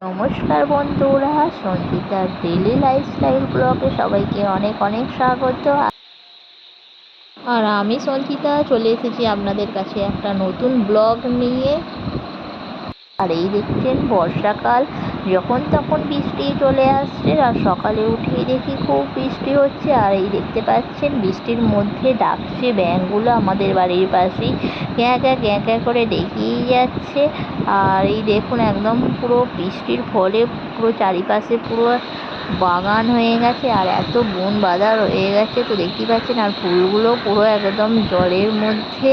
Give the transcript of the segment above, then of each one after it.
নমস্কার বন্ধুরা, সঞ্চিতার daily lifestyle ব্লগে সবাইকে অনেক অনেক স্বাগত। আর আমি সঞ্চিতা চলে এসেছি আপনাদের কাছে একটা নতুন ব্লগ নিয়ে। আর এই দেখছেন বর্ষাকাল, যখন তখন বৃষ্টি চলে আসছে। আর সকালে উঠেই দেখি খুব বৃষ্টি হচ্ছে। আর এই দেখতে পাচ্ছেন বৃষ্টির মধ্যে ডাকছে ব্যাঙগুলো আমাদের বাড়ির পাশেই গ্যাঁ গ্যাঁ গ্যাঁ গ্যাঁ করে ডেকেই যাচ্ছে। আর এই দেখুন একদম পুরো বৃষ্টির ফলে পুরো চারিপাশে পুরো বাগান হয়ে গেছে আর এত বন বাঁধা রয়ে গেছে, তো দেখতেই পাচ্ছেন। আর ফুলগুলো পুরো একদম জলের মধ্যে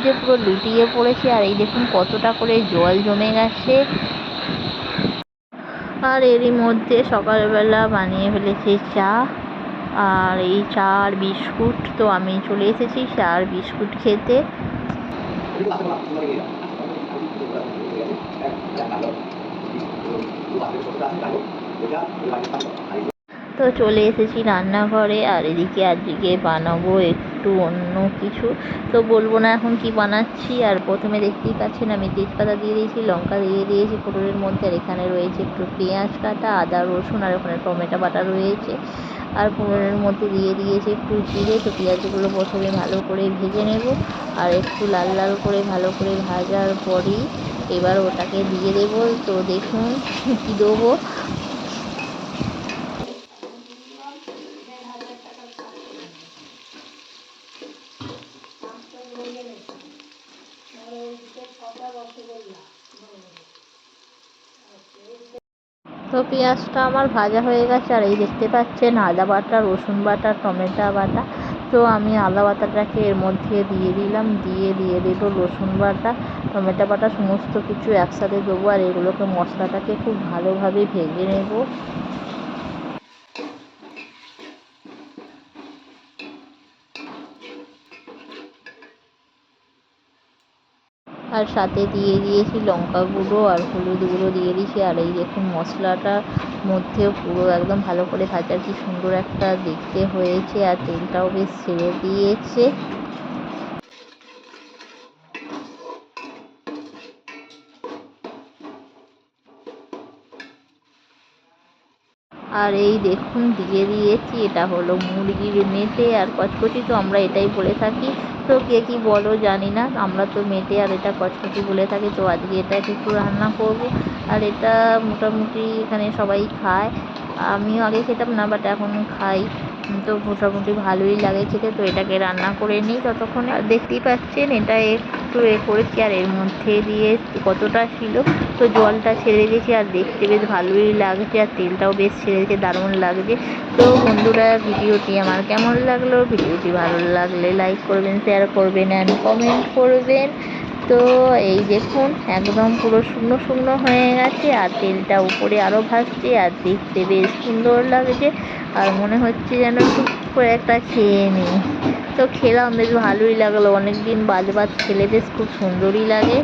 যে পুরো লুটিয়ে পড়েছে। আর এই দেখুন কতটা করে জল জমে গেছে। আর এরই মধ্যে সকালবেলা বানিয়ে ফেলেছি চা, আর এই চা আর বিস্কুট। তো আমি চলে এসেছি চা আর বিস্কুট খেতে। তো চলে এসেছি রান্নাঘরে। আর এদিকে আজকে বানাবো একটু অন্য কিছু, তো বলবো না এখন কি বানাচ্ছি। আর প্রথমে দেখতেই পাচ্ছেন আমি তেজপাতা দিয়ে দিয়েছি, লঙ্কা দিয়ে দিয়েছি ফোড়নের মধ্যে। আর এখানে রয়েছে একটু পেঁয়াজ কাটা, আদা রসুন, আর ওখানে টমেটো বাটা রয়েছে। আর ফোড়নের মধ্যে দিয়ে দিয়েছি একটু জিরে। তো পেঁয়াজগুলো প্রথমে ভালো করে ভেজে নেব। আর একটু লাল লাল করে ভালো করে ভাজার পরই এবার ওটাকে দিয়ে দেবো। তো দেখুন কী দেবো। তো পেঁয়াজটা আমার ভাজা হয়ে গেছে। আর এই দেখতে পাচ্ছেন আদা বাটা, রসুন বাটা, টমেটো বাটা। তো আমি আদা বাটাটাকে এর মধ্যে দিয়ে দিলাম, দিয়ে দেবো রসুন বাটা, টমেটো বাটা, সমস্ত কিছু একসাথে দেবো। আর এগুলোকে মশলাটাকে খুব ভালোভাবে ভেজে নেব। আর সাথে দিয়ে দিয়েছি লঙ্কা গুঁড়ো আর হলুদ গুঁড়ো দিয়ে দিয়েছি। আর এই দেখুন মশলাটার মধ্যেও পুরো একদম ভালো করে ভাজা, কি সুন্দর একটা দেখতে হয়েছে। আর তেলটাও বেশ ছেড়ে দিয়েছে। আর এই দেখুন দিয়ে দিয়েছি, এটা হলো মুরগির মেটে আর কচকচি, তো আমরা এটাই বলে থাকি। তো কে কী বলো জানি না, আমরা তো মেটে আর এটা কচকচি বলে থাকি। তো আজকে এটা একটু রান্না করব। আর এটা মোটামুটি এখানে সবাই খায়, আমিও আগে খেতাম না, বাট এখন খাই। তো মোটামুটি ভালোই লাগে খেতে। তো এটাকে রান্না করে নিই ততক্ষণে। আর দেখতেই পাচ্ছেন এটা একটু করেছি। আর এর মধ্যে দিয়ে কতটা ছিল, তো জলটা ছেড়ে দিয়েছি। আর দেখতে বেশ ভালোই লাগছে, আর তেলটাও বেশ ছেড়েছে, দারুণ লাগছে। তো বন্ধুরা, ভিডিওটি আমার কেমন লাগলো, ভিডিওটি ভালো লাগলে লাইক করবেন, শেয়ার করবেন অ্যান্ড কমেন্ট করবেন। তো এই দেখুন একদম পুরো শুকনো শুকনো হয়ে গেছে। আর তেলটা উপরে আরও ভাসছে, আর দেখতে বেশ সুন্দর লাগছে। আর মনে হচ্ছে যেন টুক করে একটা খেয়ে নিই। তো খেলাম, বেশ ভালোই লাগলো। অনেক দিন বাদ খেলে বেশ খুব সুন্দরই লাগে।